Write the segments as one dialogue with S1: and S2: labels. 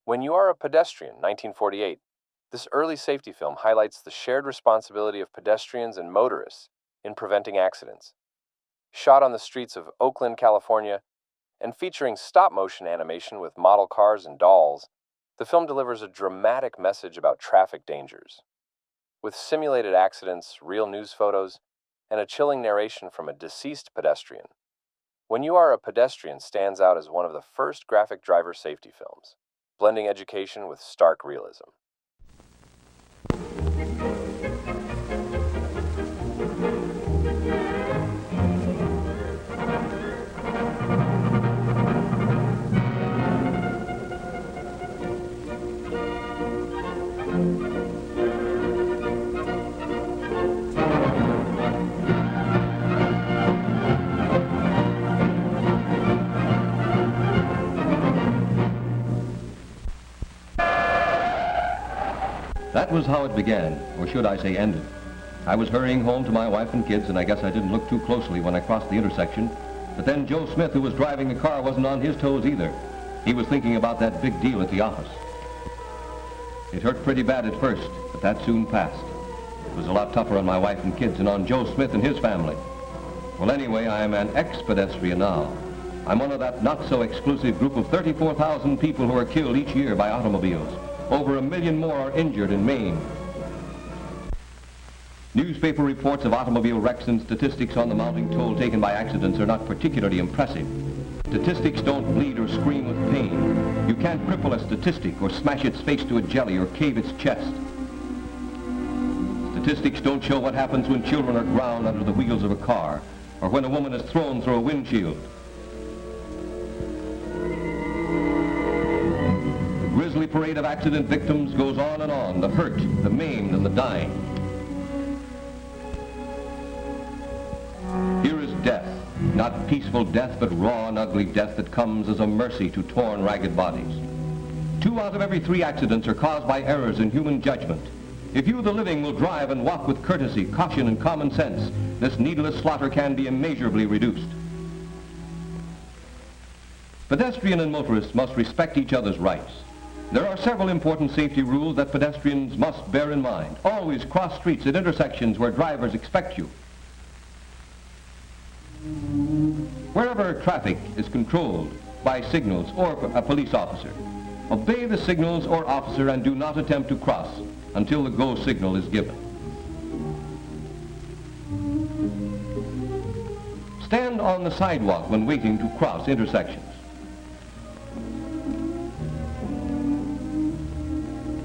S1: When You Are a Pedestrian, 1948, this early safety film highlights the shared responsibility of pedestrians and motorists in preventing accidents. Shot on the streets of Oakland, California, and featuring stop-motion animation with model cars and dolls, the film delivers a dramatic message about traffic dangers. With simulated accidents, real news photos, and a chilling narration from a deceased pedestrian, When You Are a Pedestrian stands out as one of the first graphic driver safety films, blending education with stark realism.
S2: That was how it began, or should I say ended. I was hurrying home to my wife and kids, and I guess I didn't look too closely when I crossed the intersection. But then Joe Smith, who was driving the car, wasn't on his toes either. He was thinking about that big deal at the office. It hurt pretty bad at first, but that soon passed. It was a lot tougher on my wife and kids and on Joe Smith and his family. Well, anyway, I am an ex-pedestrian now. I'm one of that not-so-exclusive group of 34,000 people who are killed each year by automobiles. Over 1 million more are injured in Maine. Newspaper reports of automobile wrecks and statistics on the mounting toll taken by accidents are not particularly impressive. Statistics don't bleed or scream with pain. You can't cripple a statistic or smash its face to a jelly or cave its chest. Statistics don't show what happens when children are drowned under the wheels of a car or when a woman is thrown through a windshield. The grisly parade of accident victims goes on and on, the hurt, the maimed, and the dying. Here is death, not peaceful death, but raw and ugly death that comes as a mercy to torn, ragged bodies. 2 out of every 3 accidents are caused by errors in human judgment. If you, the living, will drive and walk with courtesy, caution, and common sense, this needless slaughter can be immeasurably reduced. Pedestrian and motorists must respect each other's rights. There are several important safety rules that pedestrians must bear in mind. Always cross streets at intersections where drivers expect you. Wherever traffic is controlled by signals or a police officer, obey the signals or officer and do not attempt to cross until the go signal is given. Stand on the sidewalk when waiting to cross intersections.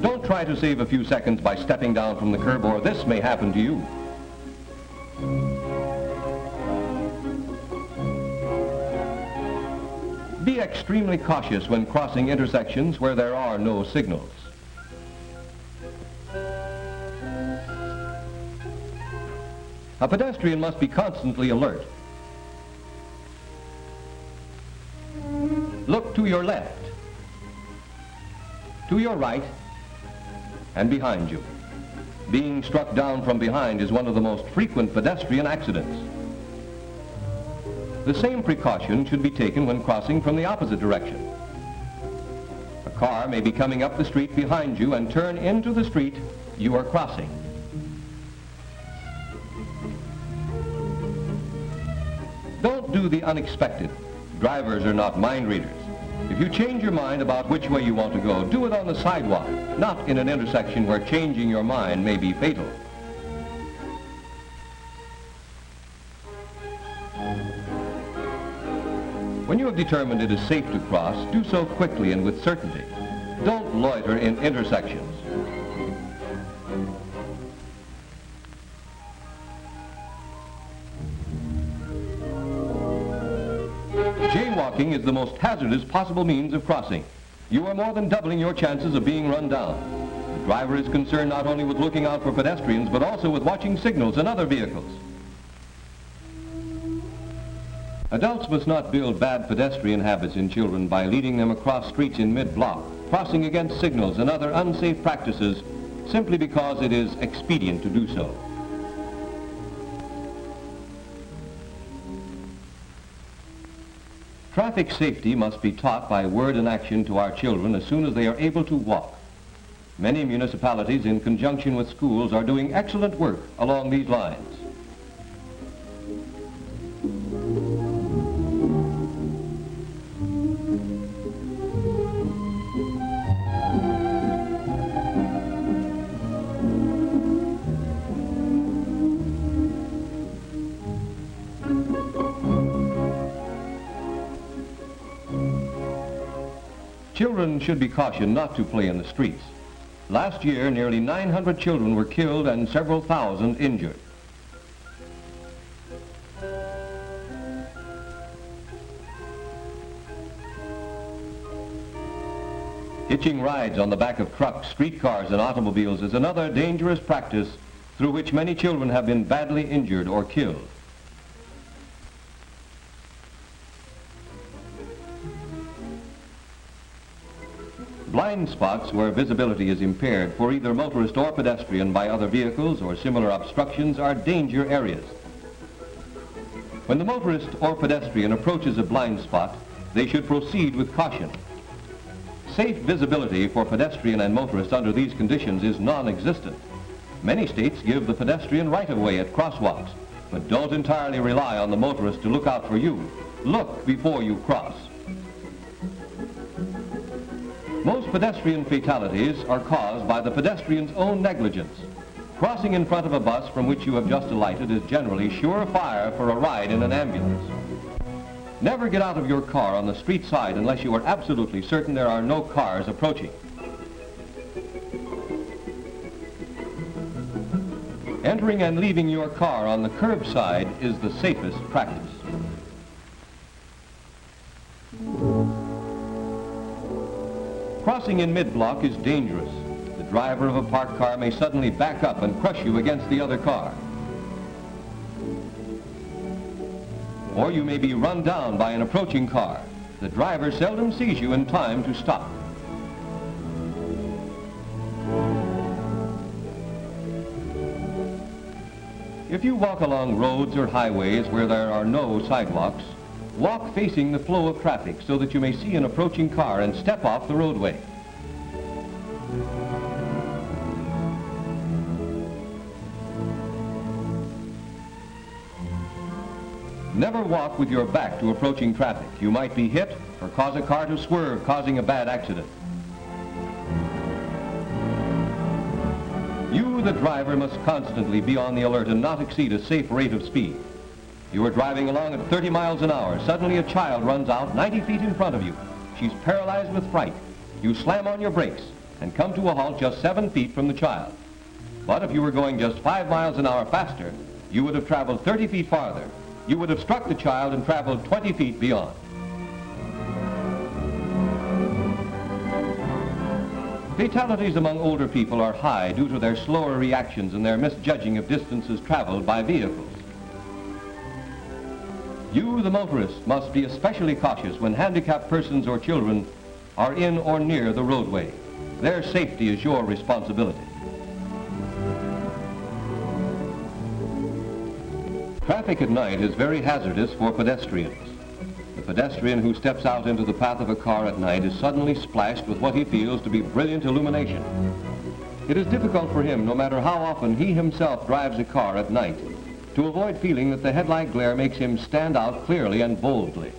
S2: Don't try to save a few seconds by stepping down from the curb, or this may happen to you. Be extremely cautious when crossing intersections where there are no signals. A pedestrian must be constantly alert. Look to your left, to your right, and behind you. Being struck down from behind is one of the most frequent pedestrian accidents. The same precaution should be taken when crossing from the opposite direction. A car may be coming up the street behind you and turn into the street you are crossing. Don't do the unexpected. Drivers are not mind readers. If you change your mind about which way you want to go, do it on the sidewalk, not in an intersection where changing your mind may be fatal. When you have determined it is safe to cross, do so quickly and with certainty. Don't loiter in intersections. Jaywalking is the most hazardous possible means of crossing. You are more than doubling your chances of being run down. The driver is concerned not only with looking out for pedestrians, but also with watching signals and other vehicles. Adults must not build bad pedestrian habits in children by leading them across streets in mid-block, crossing against signals and other unsafe practices simply because it is expedient to do so. Traffic safety must be taught by word and action to our children as soon as they are able to walk. Many municipalities, in conjunction with schools, are doing excellent work along these lines. Children should be cautioned not to play in the streets. Last year, nearly 900 children were killed and several thousand injured. Hitching rides on the back of trucks, streetcars, and automobiles is another dangerous practice through which many children have been badly injured or killed. Blind spots where visibility is impaired for either motorist or pedestrian by other vehicles or similar obstructions are danger areas. When the motorist or pedestrian approaches a blind spot, they should proceed with caution. Safe visibility for pedestrian and motorist under these conditions is non-existent. Many states give the pedestrian right-of-way at crosswalks, but don't entirely rely on the motorist to look out for you. Look before you cross. Most pedestrian fatalities are caused by the pedestrian's own negligence. Crossing in front of a bus from which you have just alighted is generally surefire for a ride in an ambulance. Never get out of your car on the street side unless you are absolutely certain there are no cars approaching. Entering and leaving your car on the curbside is the safest practice. Crossing in mid-block is dangerous. The driver of a parked car may suddenly back up and crush you against the other car. Or you may be run down by an approaching car. The driver seldom sees you in time to stop. If you walk along roads or highways where there are no sidewalks, walk facing the flow of traffic so that you may see an approaching car and step off the roadway. Never walk with your back to approaching traffic. You might be hit or cause a car to swerve, causing a bad accident. You, the driver, must constantly be on the alert and not exceed a safe rate of speed. You are driving along at 30 miles an hour. Suddenly a child runs out 90 feet in front of you. She's paralyzed with fright. You slam on your brakes and come to a halt just 7 feet from the child. But if you were going just 5 miles an hour faster, you would have traveled 30 feet farther. You would have struck the child and traveled 20 feet beyond. Fatalities among older people are high due to their slower reactions and their misjudging of distances traveled by vehicles. You, the motorist, must be especially cautious when handicapped persons or children are in or near the roadway. Their safety is your responsibility. Traffic at night is very hazardous for pedestrians. The pedestrian who steps out into the path of a car at night is suddenly splashed with what he feels to be brilliant illumination. It is difficult for him, no matter how often he himself drives a car at night, to avoid feeling that the headlight glare makes him stand out clearly and boldly.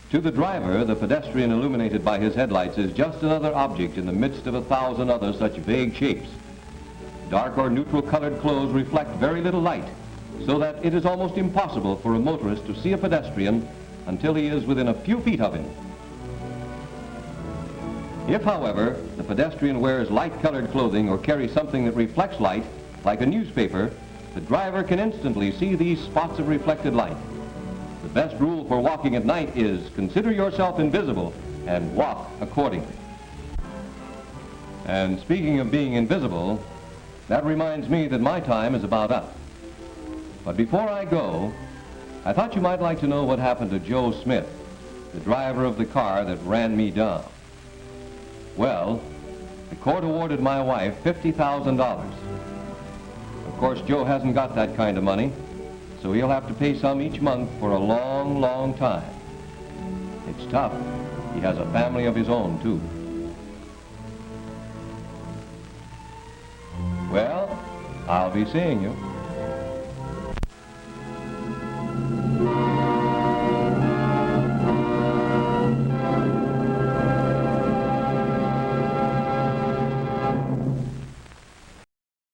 S2: To the driver, the pedestrian illuminated by his headlights is just another object in the midst of 1,000 other such vague shapes. Dark or neutral colored clothes reflect very little light, so that it is almost impossible for a motorist to see a pedestrian until he is within a few feet of him. If, however, the pedestrian wears light-colored clothing or carries something that reflects light, like a newspaper, the driver can instantly see these spots of reflected light. The best rule for walking at night is consider yourself invisible and walk accordingly. And speaking of being invisible, that reminds me that my time is about up. But before I go, I thought you might like to know what happened to Joe Smith, the driver of the car that ran me down. Well, The court awarded my wife $50,000. Of course, Joe hasn't got that kind of money, so he'll have to pay some each month for a long, long time. It's tough. He has a family of his own, too. Well, I'll be seeing you.